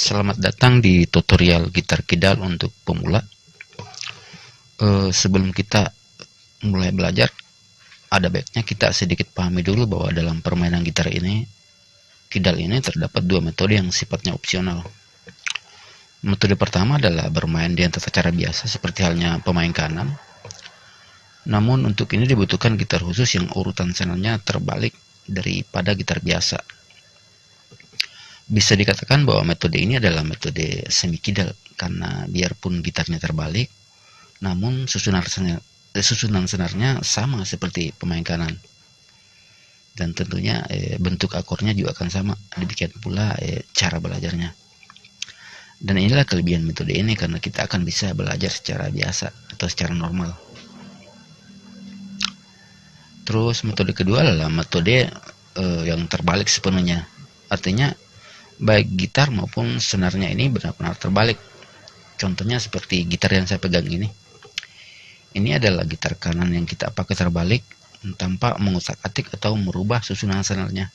Selamat datang di tutorial gitar kidal untuk pemula. Sebelum kita mulai belajar, ada baiknya kita sedikit pahami dulu bahwa dalam permainan gitar ini, kidal ini terdapat dua metode yang sifatnya opsional. Metode pertama adalah bermain dengan tata cara biasa seperti halnya pemain kanan. Namun untuk ini dibutuhkan gitar khusus yang urutan senarnya terbalik daripada gitar biasa. Bisa dikatakan bahwa metode ini adalah metode semi kidal karena biarpun gitarnya terbalik, namun susunan senarnya sama seperti pemain kanan. Dan tentunya bentuk akornya juga akan sama, demikian pula cara belajarnya. Dan inilah kelebihan metode ini karena kita akan bisa belajar secara biasa atau secara normal. Terus metode kedua adalah metode yang terbalik sepenuhnya. Artinya baik gitar maupun senarnya ini benar-benar terbalik. Contohnya seperti gitar yang saya pegang ini. Ini adalah gitar kanan yang kita pakai terbalik tanpa mengutak-atik atau merubah susunan senarnya.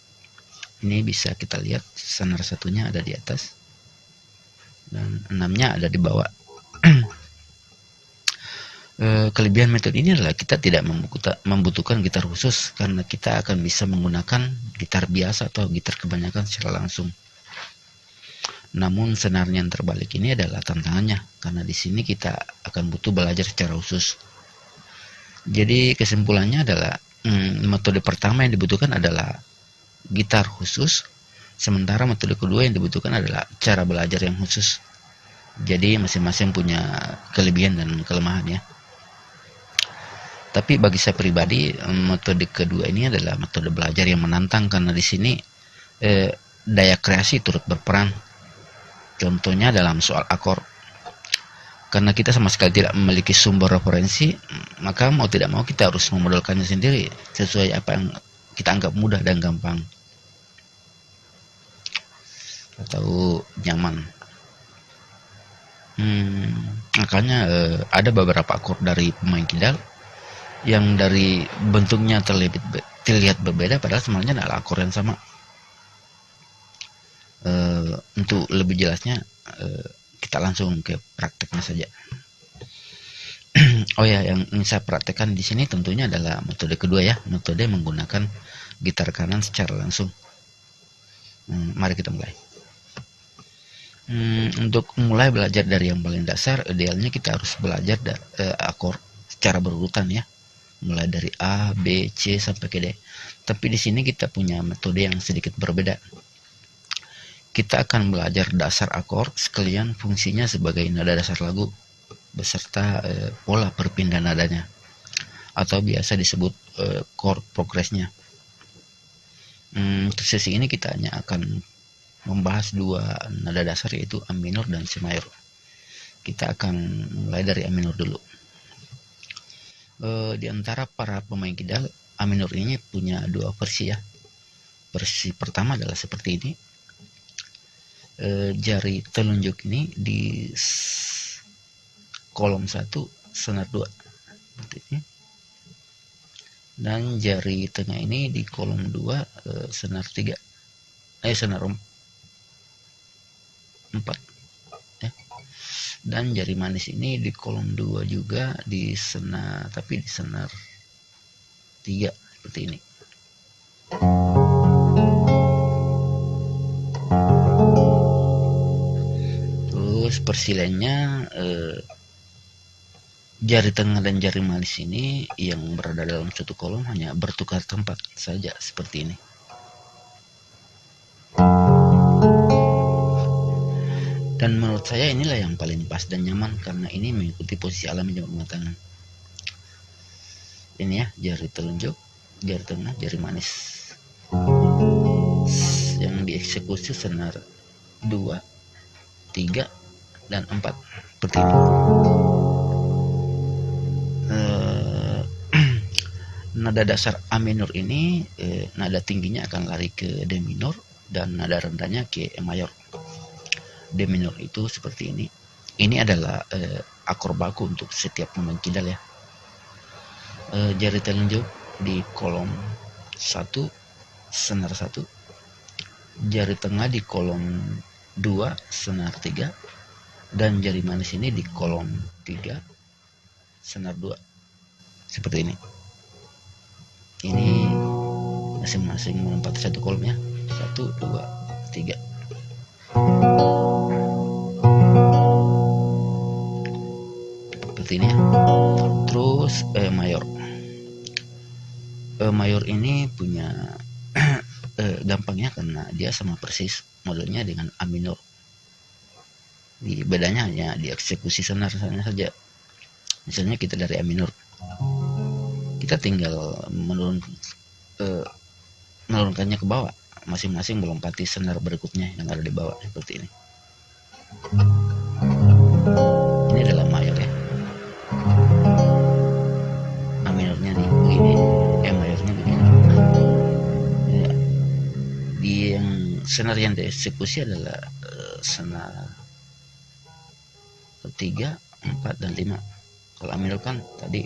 Ini bisa kita lihat senar satunya ada di atas dan enamnya ada di bawah. Kelebihan metode ini adalah kita tidak membutuhkan gitar khusus karena kita akan bisa menggunakan gitar biasa atau gitar kebanyakan secara langsung. Namun senarnya yang terbalik ini adalah tantangannya karena di sini kita akan butuh belajar secara khusus. Jadi kesimpulannya adalah metode pertama yang dibutuhkan adalah gitar khusus, sementara metode kedua yang dibutuhkan adalah cara belajar yang khusus. Jadi masing-masing punya kelebihan dan kelemahannya. Tapi bagi saya pribadi metode kedua ini adalah metode belajar yang menantang karena di sini daya kreasi turut berperan. Contohnya dalam soal akor. Karena kita sama sekali tidak memiliki sumber referensi, maka mau tidak mau kita harus memodelkannya sendiri sesuai apa yang kita anggap mudah dan gampang atau nyaman. Makanya ada beberapa akor dari pemain kidal yang dari bentuknya terlihat berbeda padahal sebenarnya adalah akor yang sama. Untuk lebih jelasnya kita langsung ke prakteknya saja. Oh ya, yang ingin saya praktekkan di sini tentunya adalah metode kedua ya, metode menggunakan gitar kanan secara langsung. Mari kita mulai. Untuk mulai belajar dari yang paling dasar, idealnya kita harus belajar akor secara berurutan ya, mulai dari A, B, C sampai ke D. Tapi di sini kita punya metode yang sedikit berbeda. Kita akan belajar dasar akor sekalian fungsinya sebagai nada dasar lagu beserta pola perpindahan nadanya atau biasa disebut chord progresnya. Untuk sesi ini kita hanya akan membahas dua nada dasar yaitu A minor dan C mayor. Kita akan mulai dari A minor dulu. Di antara para pemain kidal, A minor ini punya dua versi ya. Versi pertama adalah seperti ini. Jari telunjuk ini di kolom 1 senar 2 seperti ini, dan jari tengah ini di kolom 2 senar 3 senar 4 ya. Dan jari manis ini di kolom 2 juga di senar, tapi di senar 3 seperti ini. Terus persilannya jari tengah dan jari manis ini yang berada dalam suatu kolom hanya bertukar tempat saja seperti ini. Dan menurut saya inilah yang paling pas dan nyaman karena ini mengikuti posisi alami jempol tangan. Ini ya, jari telunjuk, jari tengah, jari manis. Yang dieksekusi senar 2, 3 dan 4 seperti ini. Nada dasar A minor ini nada tingginya akan lari ke D minor dan nada rendahnya ke E mayor. D minor itu seperti ini. Ini adalah akor baku untuk setiap pemain kidal ya. Jari telunjuk di kolom 1 senar 1, jari tengah di kolom 2 senar 3, dan jari manis ini di kolom 3 senar 2 seperti ini. Ini masing-masing menempati satu kolomnya, 1 2 3 seperti ini ya. Terus mayor mayor ini punya gampangnya karena dia sama persis modelnya dengan A minor. Bedanya hanya di eksekusi senar saja. Misalnya kita dari A minor, kita tinggal menurunkannya ke bawah, masing-masing melompati senar berikutnya yang ada di bawah seperti ini. Ini adalah mayor ya. A minornya nih begini, E mayornya begini. Ya. Di yang senar yang dieksekusi adalah senar 3, 4, dan 5. Kalau A minor kan tadi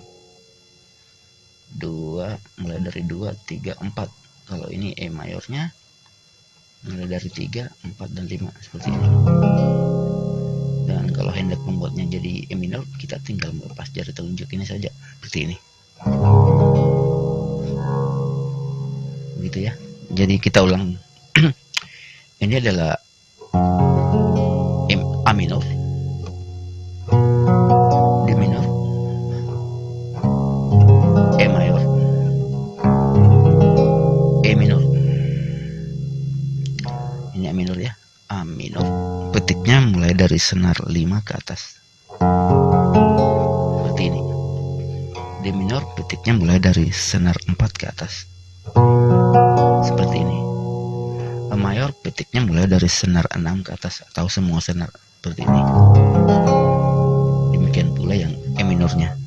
2, mulai dari 2, 3, 4. Kalau ini E mayornya mulai dari 3, 4, dan 5 seperti ini. Dan kalau hendak membuatnya jadi E minor, kita tinggal melepas jari telunjuk ini saja seperti ini. Begitu ya. Jadi kita ulang. Ini adalah A minor, D minor, E mayor, E minor. Ini A minor ya. A minor. Petiknya mulai dari senar 5 ke atas. Seperti ini. D minor petiknya mulai dari senar 4 ke atas. Seperti ini. A mayor petiknya mulai dari senar 6 ke atas atau semua senar seperti ini. Demikian pula yang E minornya.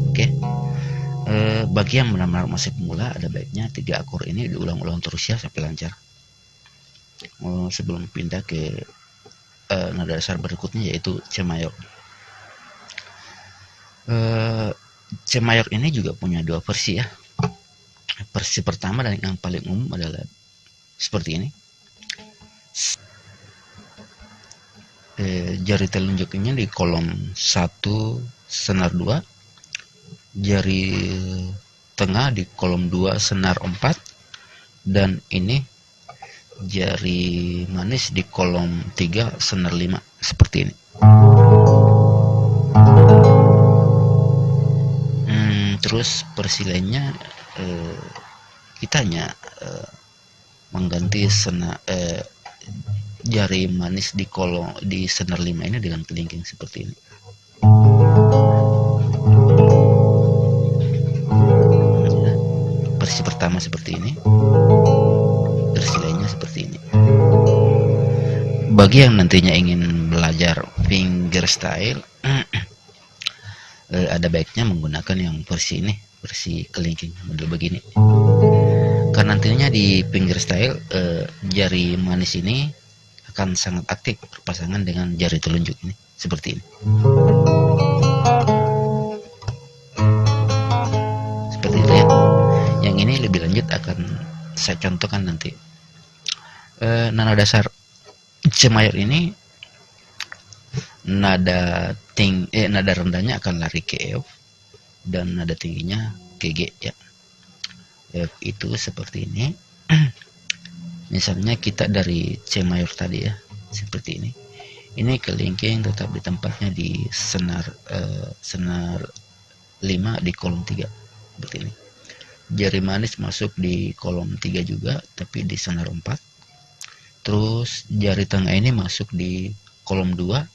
Oke. Bagi yang benar-benar masih pemula, ada baiknya 3 akor ini diulang-ulang terus ya sampai lancar. Sebelum pindah ke nada dasar berikutnya, yaitu C mayor. C mayor ini juga punya 2 versi ya. Versi pertama dan yang paling umum adalah seperti ini. Jari telunjuknya di kolom 1 senar 2, jari tengah di kolom 2 senar 4, dan ini jari manis di kolom 3 senar 5 seperti ini. Terus versi lainnya kita hanya mengganti jari manis di kolom di senar 5 ini dengan kelingking seperti ini. Versi pertama seperti ini, versi lainnya seperti ini. Bagi yang nantinya ingin belajar fingerstyle, ada baiknya menggunakan yang versi ini, versi kelingking model begini. Karena nantinya di fingerstyle jari manis ini akan sangat aktif berpasangan dengan jari telunjuk ini seperti ini. Seperti itu ya. Yang ini lebih lanjut akan saya contohkan nanti. Nada dasar C mayor ini nada rendahnya akan lari ke F dan nada tingginya ke G ya. F itu seperti ini. Misalnya kita dari C mayor tadi ya, seperti ini. Ini kelingking tetap di tempatnya di senar 5 di kolom 3 seperti ini. Jari manis masuk di kolom 3 juga tapi di senar 4. Terus jari tengah ini masuk di kolom 2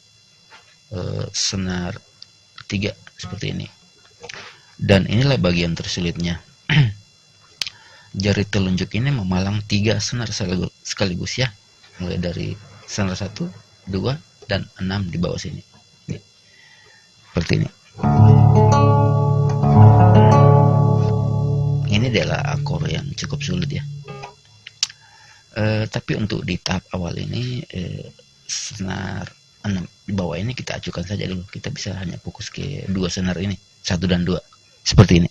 senar 3 seperti ini. Dan inilah bagian tersulitnya. Jari telunjuk ini memalang 3 senar sekaligus ya, mulai dari senar 1, 2, dan 6 di bawah sini. Seperti ini. Ini adalah akor yang cukup sulit ya. Tapi untuk di tahap awal ini senar 6 di bawah ini kita acukan saja dulu. Kita bisa hanya fokus ke 2 senar ini, 1 dan 2 seperti ini.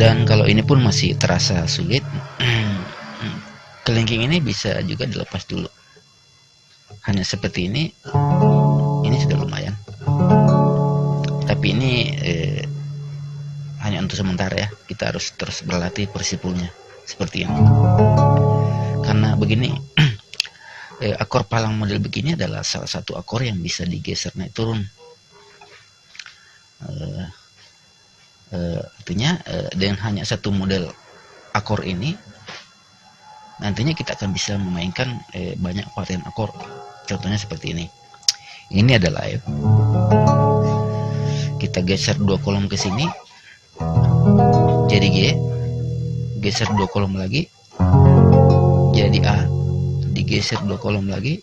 Dan kalau ini pun masih terasa sulit, kelingking ini bisa juga dilepas dulu. Hanya seperti ini sudah lumayan. Tapi ini hanya untuk sementara ya. Kita harus terus berlatih persipulnya seperti ini. Karena begini, akor palang model begini adalah salah satu akor yang bisa digeser naik turun. Artinya dengan hanya satu model akor ini, nantinya kita akan bisa memainkan banyak varian akor. Contohnya seperti ini. Ini adalah F. Kita geser 2 kolom ke sini, jadi G. Geser 2 kolom lagi, jadi A. Digeser 2 kolom lagi,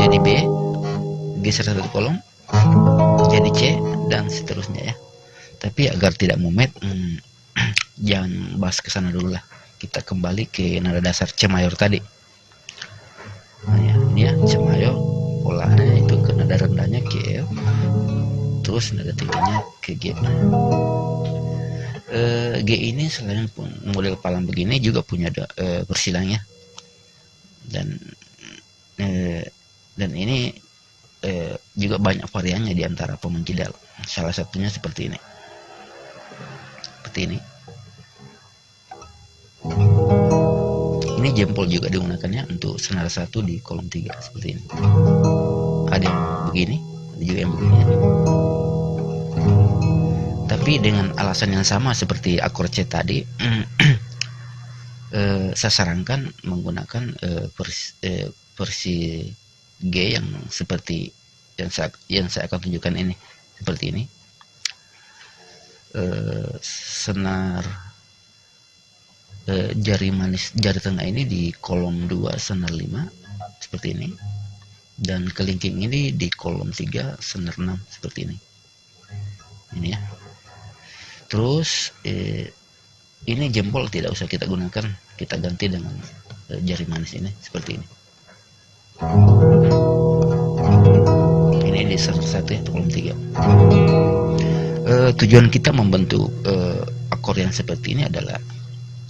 jadi B. Geser 1 kolom, jadi C, dan seterusnya ya. Tapi agar tidak mumet, jangan bahas ke sana dulu lah. Kita kembali ke nada dasar C mayor tadi. Nah ya, ini ya C mayor, polanya itu ke nada rendahnya ke F, terus nada tingginya ke G. G ini selain model palang begini juga punya persilangnya, dan ini juga banyak variannya di antara pemencidal. Salah satunya seperti ini. Ini jempol juga digunakannya untuk senar 1 di kolom 3 seperti ini. Ada yang begini, ada juga yang begini. Tapi dengan alasan yang sama seperti akor C tadi, saya sarankan menggunakan versi G yang seperti yang saya akan tunjukkan ini, seperti ini. Senar jari manis jari tengah ini di kolom 2 senar 5 seperti ini, dan kelingking ini di kolom 3 senar 6 seperti ini. Ini ya. Terus ini jempol tidak usah kita gunakan, kita ganti dengan jari manis ini seperti ini. Ini di senar 1 ya, kolom 3. Tujuan kita membentuk akor yang seperti ini adalah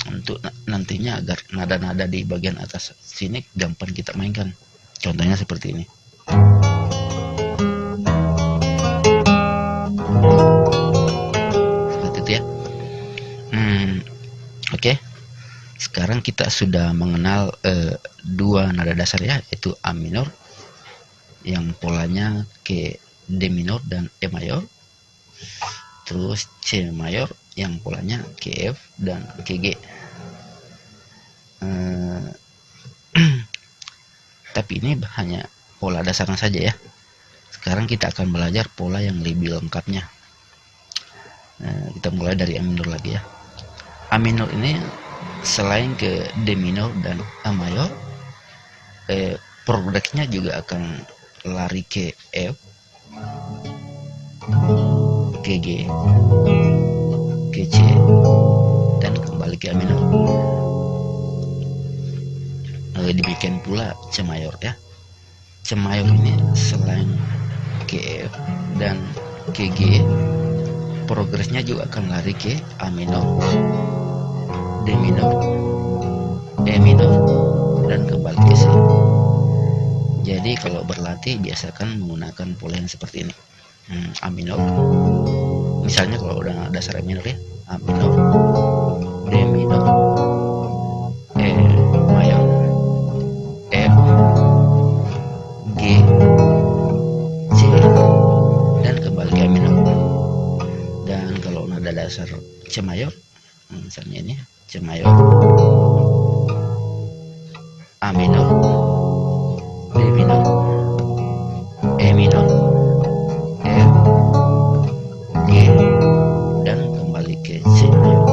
untuk nantinya agar nada-nada di bagian atas sini gampang kita mainkan. Contohnya seperti ini. Seperti itu ya. Oke. Sekarang kita sudah mengenal 2 nada dasar ya, yaitu A minor yang polanya ke D minor dan E mayor. Terus C mayor yang polanya ke F dan ke G. Tapi ini hanya pola dasarnya saja ya. Sekarang kita akan belajar pola yang lebih lengkapnya. Kita mulai dari A minor lagi ya. A minor ini selain ke D minor dan A mayor, progresnya juga akan lari ke F, ke G, ke C, dan kembali ke A minor. Demikian pula C mayor ya. C mayor ini selain ke F dan ke G, progresnya juga akan lari ke A minor, D minor, E minor, dan kembali ke C. Jadi kalau berlatih biasakan menggunakan pola yang seperti ini. A minor, misalnya kalau udah dasar A minor ya, A minor, D minor, E mayor, F, G, C, dan kembali ke A minor. Dan kalau nada dasar C mayor, misalnya ini C mayor, A minor, D minor, E minor, F, G, dan kembali ke C mayor.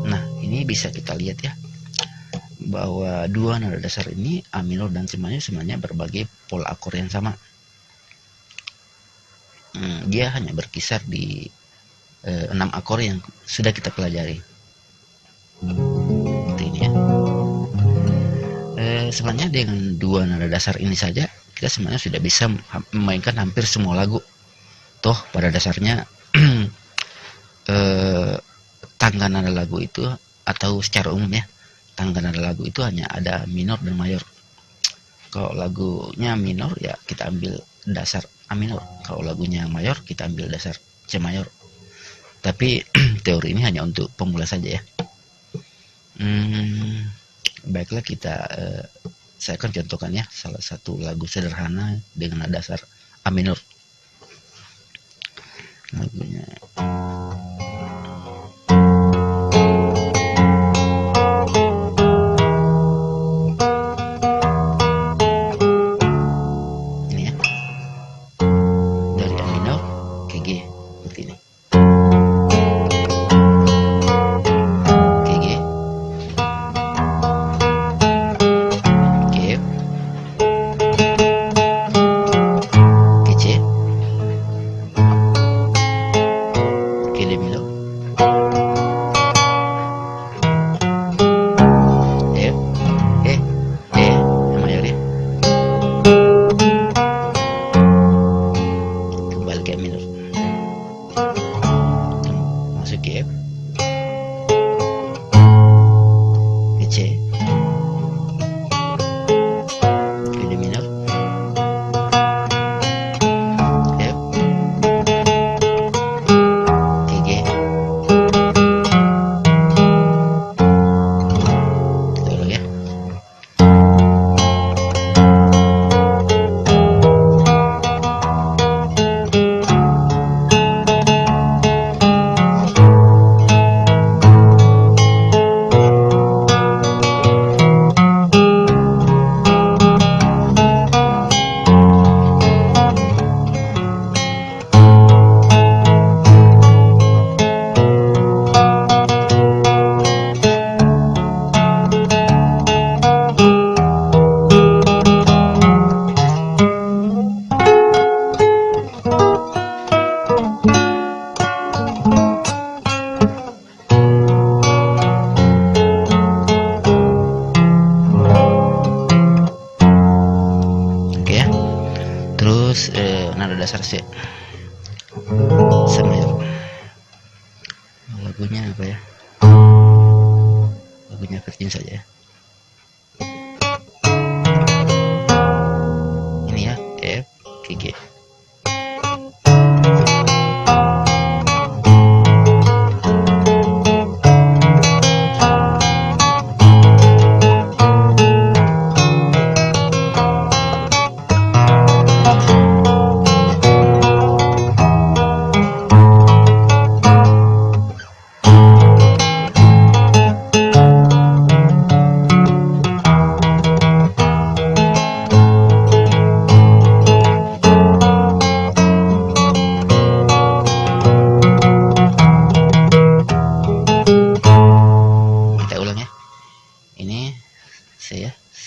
Nah, ini bisa kita lihat ya, bahwa 2 nada dasar ini A minor dan C mayor sebenarnya berbagai pola akor yang sama. Dia hanya berkisar di 6 akor yang sudah kita pelajari. Seperti ini ya. Sebenarnya dengan 2 nada dasar ini saja kita sebenarnya sudah bisa memainkan hampir semua lagu. Toh pada dasarnya tangga nada lagu itu, atau secara umum ya, tangga nada lagu itu hanya ada minor dan mayor. Kalau lagunya minor ya kita ambil dasar A minor, kalau lagunya mayor kita ambil dasar C mayor. Tapi teori ini hanya untuk pemula saja ya. Baiklah, saya akan contohkan ya salah satu lagu sederhana dengan nada dasar A minor. Lagunya ini ya, dari A minor ke G seperti ini. Masuk ke F, ke C, ke D minor, F, ke G. Kita ulang ya. Terus nada dasar C mayor. Lagunya apa ya? Lagunya Virgin saja ya. Ini ya, F ke G.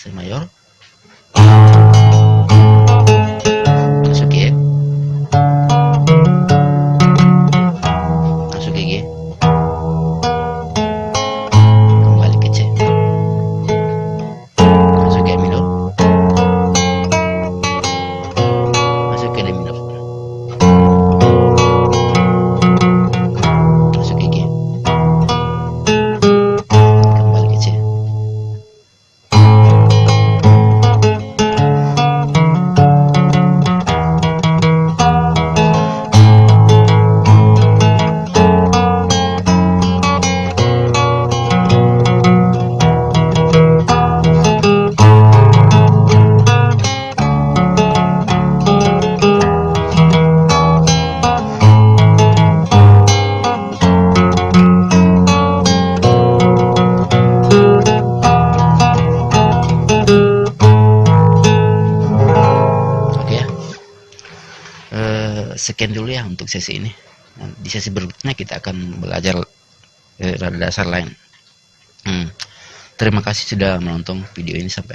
C mayor, masuk G, masuk ke G, kembali ke C, masuk ke A minor, masuk ke D minor, masuk ke G, kembali ke C. Sekian dulu ya untuk sesi ini. Nah, di sesi berikutnya kita akan belajar nada dasar lain. Terima kasih sudah menonton video ini sampai akhir.